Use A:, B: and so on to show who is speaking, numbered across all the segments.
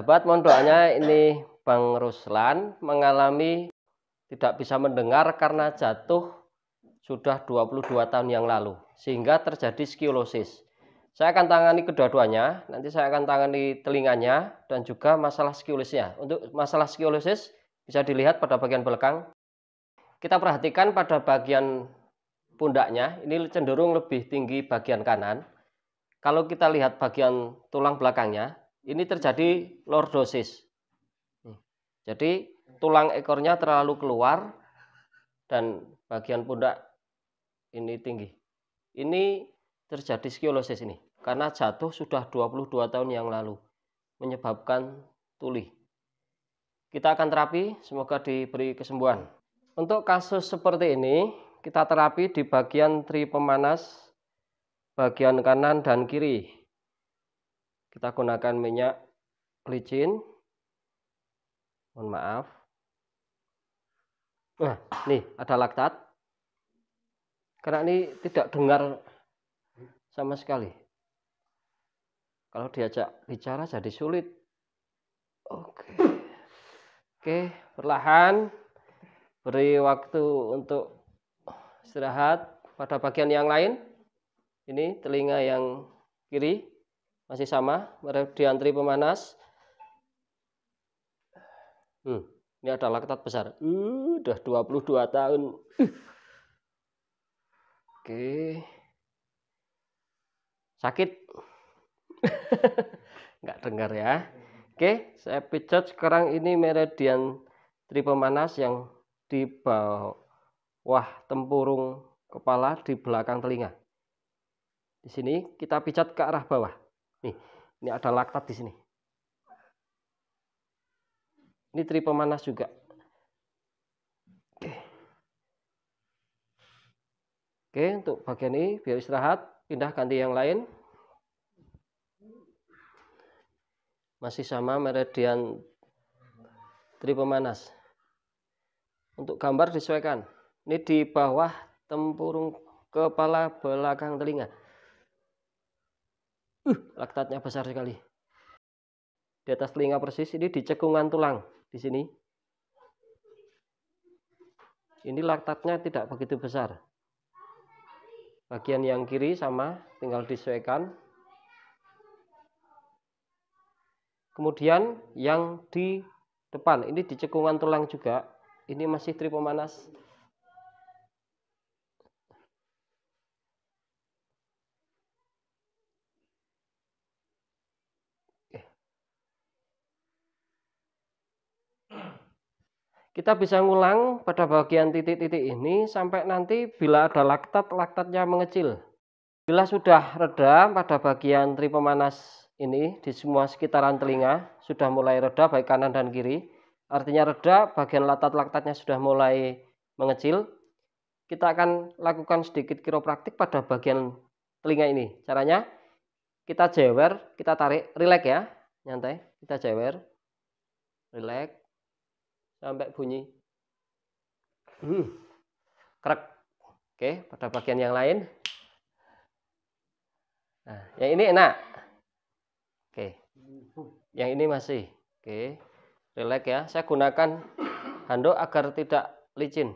A: Sahabat, mohon doanya. Ini Bang Ruslan mengalami tidak bisa mendengar karena jatuh sudah 22 tahun yang lalu, sehingga terjadi skolosis. Saya akan tangani kedua-duanya, nanti saya akan tangani telinganya dan juga masalah skoliosisnya. Untuk masalah skolios bisa dilihat pada bagian belakang. Kita perhatikan pada bagian pundaknya, ini cenderung lebih tinggi bagian kanan. Kalau kita lihat bagian tulang belakangnya, ini terjadi lordosis. Jadi tulang ekornya terlalu keluar dan bagian pundak ini tinggi. Ini terjadi skolosis ini karena jatuh sudah 22 tahun yang lalu, menyebabkan tuli. Kita akan terapi, semoga diberi kesembuhan. Untuk kasus seperti ini, kita terapi di bagian tri pemanas, bagian kanan dan kiri. Kita gunakan minyak licin. Mohon maaf. Nah, nih ada laktat. Karena ini tidak dengar sama sekali. Kalau diajak bicara jadi sulit. Oke, perlahan beri waktu untuk istirahat pada bagian yang lain. Ini telinga yang kiri masih sama, meridian tri pemanas. Ini ada laktat besar. Udah 22 tahun. Oke. Sakit? Nggak dengar ya. Oke, saya pijat sekarang ini meridian tri pemanas yang di bawah tempurung kepala di belakang telinga. Di sini kita pijat ke arah bawah. Nih, ini ada laktat di sini. Ini tri pemanas juga. Oke, untuk bagian ini biar istirahat, pindah ganti yang lain. Masih sama meridian tri pemanas. Untuk gambar disesuaikan. Ini di bawah tempurung kepala belakang telinga. Laktatnya besar sekali. Di atas telinga persis, ini di cekungan tulang di sini. Ini laktatnya tidak begitu besar. Bagian yang kiri sama, tinggal disesuaikan. Kemudian yang di depan, ini di cekungan tulang juga. Ini masih tri pemanas. Kita bisa ngulang pada bagian titik-titik ini sampai nanti bila ada laktat, laktatnya mengecil. Bila sudah reda pada bagian tri pemanas ini di semua sekitaran telinga, sudah mulai reda baik kanan dan kiri. Artinya reda, bagian laktatnya sudah mulai mengecil. Kita akan lakukan sedikit kiropraktik pada bagian telinga ini. Caranya kita jewer, kita tarik, relax ya, nyantai. Kita jewer, relax. Sampai bunyi krek. Oke, pada bagian yang lain. Nah, yang ini enak. Oke, yang ini masih. Oke, relax ya. Saya gunakan handuk agar tidak licin.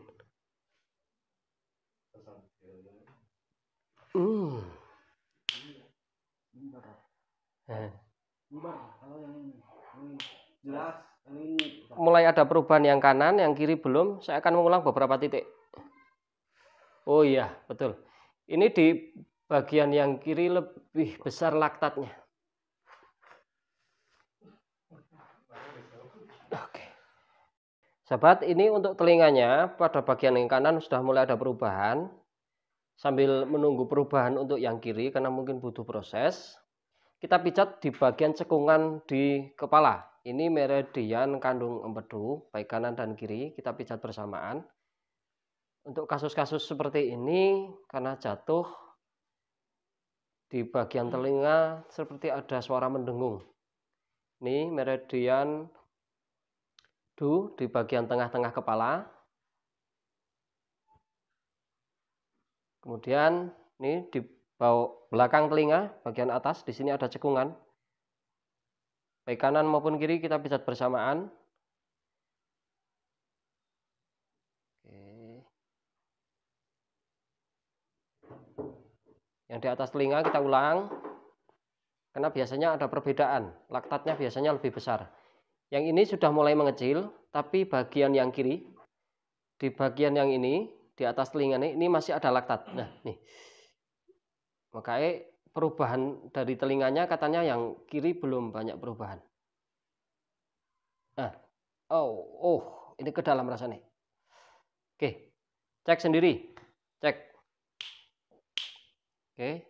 A: Mulai ada perubahan yang kanan, yang kiri belum. Saya akan mengulang beberapa titik. Oh iya, betul. Ini di bagian yang kiri lebih besar laktatnya. Oke. Sahabat, ini untuk telinganya pada bagian yang kanan sudah mulai ada perubahan. Sambil menunggu perubahan untuk yang kiri karena mungkin butuh proses. Kita pijat di bagian cekungan di kepala. Ini meridian kandung empedu, baik kanan dan kiri, kita pijat bersamaan. Untuk kasus-kasus seperti ini, karena jatuh di bagian telinga seperti ada suara mendengung. Ini meridian di bagian tengah-tengah kepala. Kemudian ini di belakang telinga, bagian atas, di sini ada cekungan. baik kanan maupun kiri kita pijat bersamaan. Oke. Yang di atas telinga kita ulang, karena biasanya ada perbedaan, laktatnya biasanya lebih besar. Yang ini sudah mulai mengecil, tapi bagian yang kiri, di bagian yang ini, di atas telinga ini masih ada laktat. Nah, nih. Makanya perubahan dari telinganya katanya yang kiri belum banyak perubahan. Nah, ini ke dalam rasanya. Oke, cek sendiri, cek. Oke,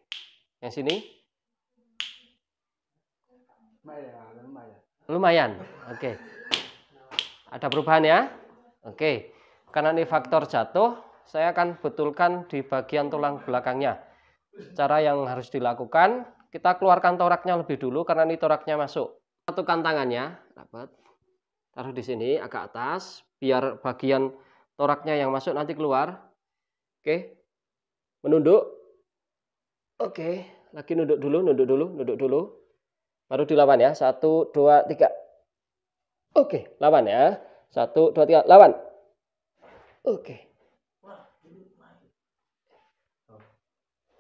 A: yang sini. Lumayan. Oke. Ada perubahan ya? Oke. Karena ini faktor jatuh, saya akan betulkan di bagian tulang belakangnya. Cara yang harus dilakukan, kita keluarkan toraknya lebih dulu karena ini toraknya masuk. Satukan tangannya, rapat. Taruh di sini agak atas biar bagian toraknya yang masuk nanti keluar. Oke. Menunduk. Oke, lagi nunduk dulu. Baru dilawan ya. 1 2 3. Oke, lawan ya. 1 2 3, lawan. Oke.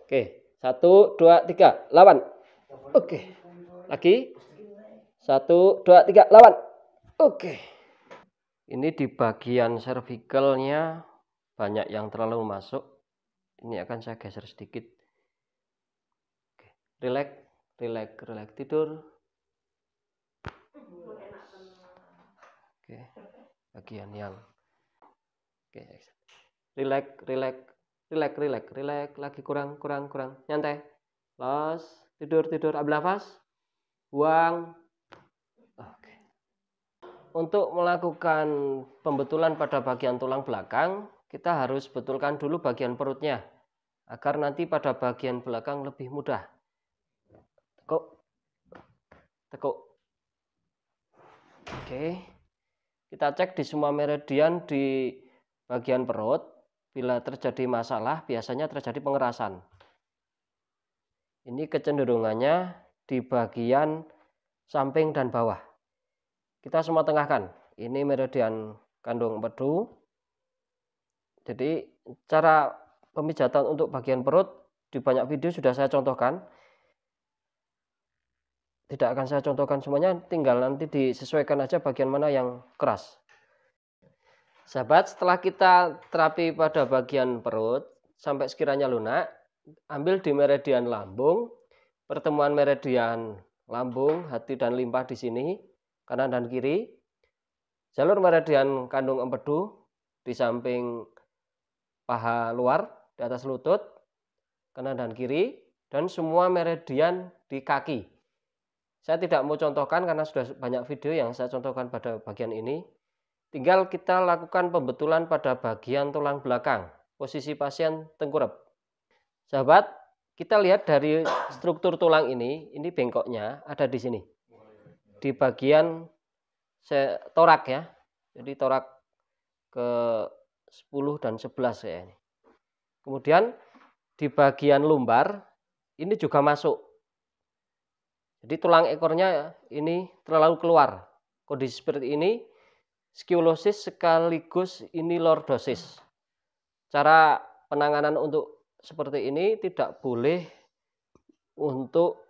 A: Oke, 1 2 3, lawan. Oke. Lagi. 1 2 3, lawan. Oke. Ini di bagian cervicalnya banyak yang terlalu masuk. Ini akan saya geser sedikit. Oke. Relax, tidur. Oke. Bagian yang. Oke. Relax. Lagi kurang. Nyantai. Los, tidur. Ambil nafas. Buang. Oke. Untuk melakukan pembetulan pada bagian tulang belakang, kita harus betulkan dulu bagian perutnya agar nanti pada bagian belakang lebih mudah. Tekuk. Oke. Kita cek di semua meridian di bagian perut. Bila terjadi masalah, biasanya terjadi pengerasan. Ini kecenderungannya di bagian samping dan bawah. Kita semua tengahkan. Ini meridian kandung empedu. Jadi cara pemijatan untuk bagian perut di banyak video sudah saya contohkan. Tidak akan saya contohkan semuanya, tinggal nanti disesuaikan aja bagian mana yang keras. Sahabat, setelah kita terapi pada bagian perut sampai sekiranya lunak, ambil di meridian lambung, pertemuan meridian lambung, hati dan limpa di sini, kanan dan kiri. Jalur meridian kandung empedu di samping paha luar, di atas lutut, kanan dan kiri, dan semua meridian di kaki. Saya tidak mau contohkan karena sudah banyak video yang saya contohkan pada bagian ini. Tinggal kita lakukan pembetulan pada bagian tulang belakang, posisi pasien tengkurap. Sahabat, kita lihat dari struktur tulang ini bengkoknya ada di sini. Di bagian torak ya. Jadi torak ke 10 dan 11 ya ini. Kemudian di bagian lumbar ini juga masuk. Jadi tulang ekornya ini terlalu keluar. Kondisi seperti ini skoliosis sekaligus ini lordosis. Cara penanganan untuk seperti ini tidak boleh untuk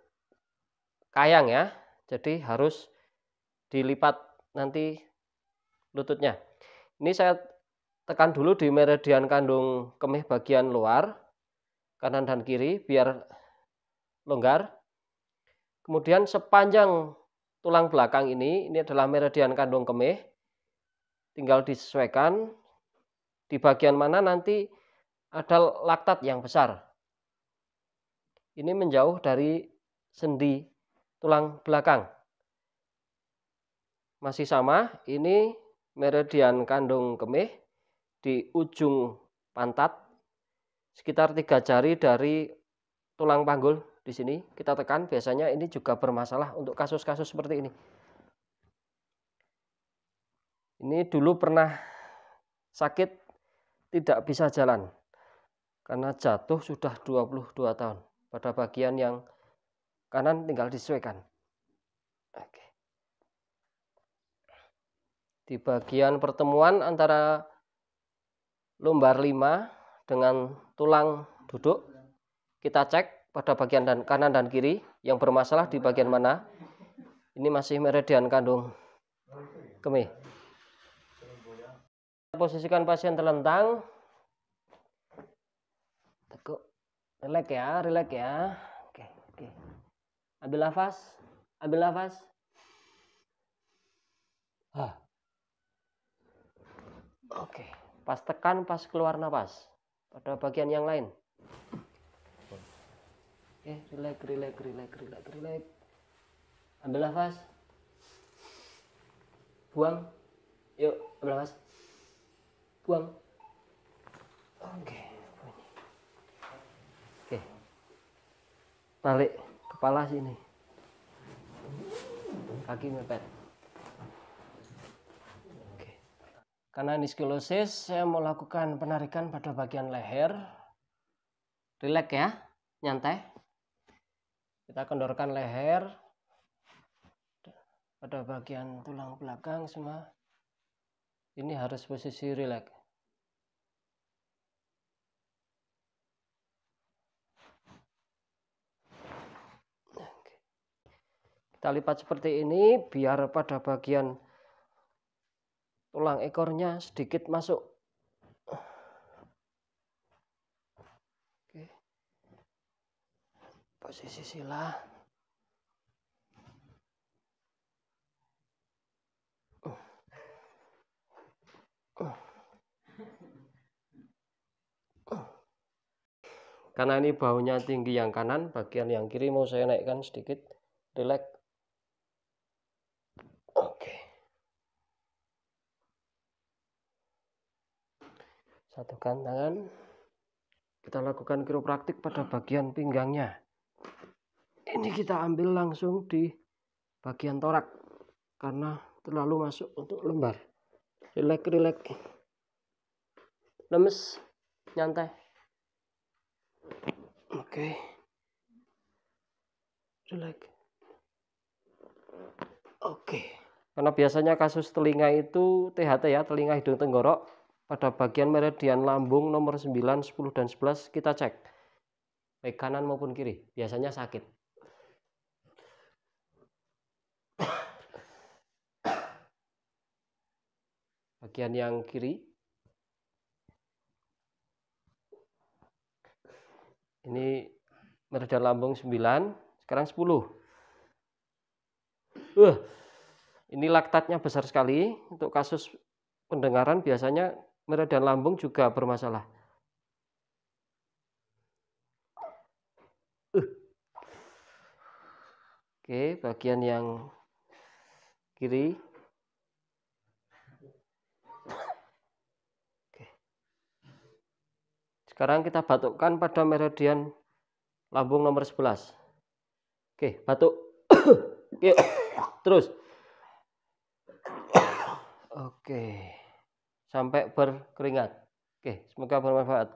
A: kayang ya. Jadi harus dilipat nanti lututnya. Ini saya tekan dulu di meridian kandung kemih bagian luar, kanan dan kiri biar longgar. Kemudian sepanjang tulang belakang ini adalah meridian kandung kemih. Tinggal disesuaikan di bagian mana nanti ada laktat yang besar. Ini menjauh dari sendi tulang belakang. Masih sama, ini meridian kandung kemih di ujung pantat, sekitar 3 jari dari tulang panggul di sini. Kita tekan, biasanya ini juga bermasalah untuk kasus-kasus seperti ini. Ini dulu pernah sakit, tidak bisa jalan karena jatuh sudah 22 tahun. Pada bagian yang kanan tinggal disesuaikan. Oke. Di bagian pertemuan antara lumbar 5 dengan tulang duduk, kita cek pada bagian kanan dan kiri yang bermasalah di bagian mana. Ini masih meridian kandung kemih. Posisikan pasien terlentang. Teguk. Relax ya. Oke. Ambil nafas. Oke. Pas tekan, pas keluar nafas. Pada bagian yang lain. Oke, relax. Ambil nafas. Buang. Yuk, ambil nafas. Buang. Oke. Balik kepala sini. Kaki mepet. Oke. Karena ini skilosis, saya mau lakukan penarikan pada bagian leher. Relax ya, nyantai. Kita kendorkan leher pada bagian tulang belakang semua. Ini harus posisi relax. Kita lipat seperti ini biar pada bagian tulang ekornya sedikit masuk. Oke. Posisi sila. Karena ini baunya tinggi yang kanan, bagian yang kiri mau saya naikkan sedikit. Relax. Oke. Satukan tangan. Kita lakukan kiropraktik pada bagian pinggangnya. Ini kita ambil langsung di bagian torak karena terlalu masuk untuk lumbar. Relax. Lemes, nyantai. Oke. Relax. Oke. Karena biasanya kasus telinga itu THT ya, telinga hidung tenggorok. Pada bagian meridian lambung nomor 9, 10, dan 11 kita cek. Baik kanan maupun kiri. Biasanya sakit. Bagian yang kiri. Ini meridian lambung 9, sekarang 10. Ini laktatnya besar sekali. Untuk kasus pendengaran biasanya meridian lambung juga bermasalah. Oke, bagian yang kiri. Oke. Sekarang kita batukkan pada meridian lambung nomor 11. Oke, batuk. Oke, terus. Oke. Sampai berkeringat. Oke, semoga bermanfaat.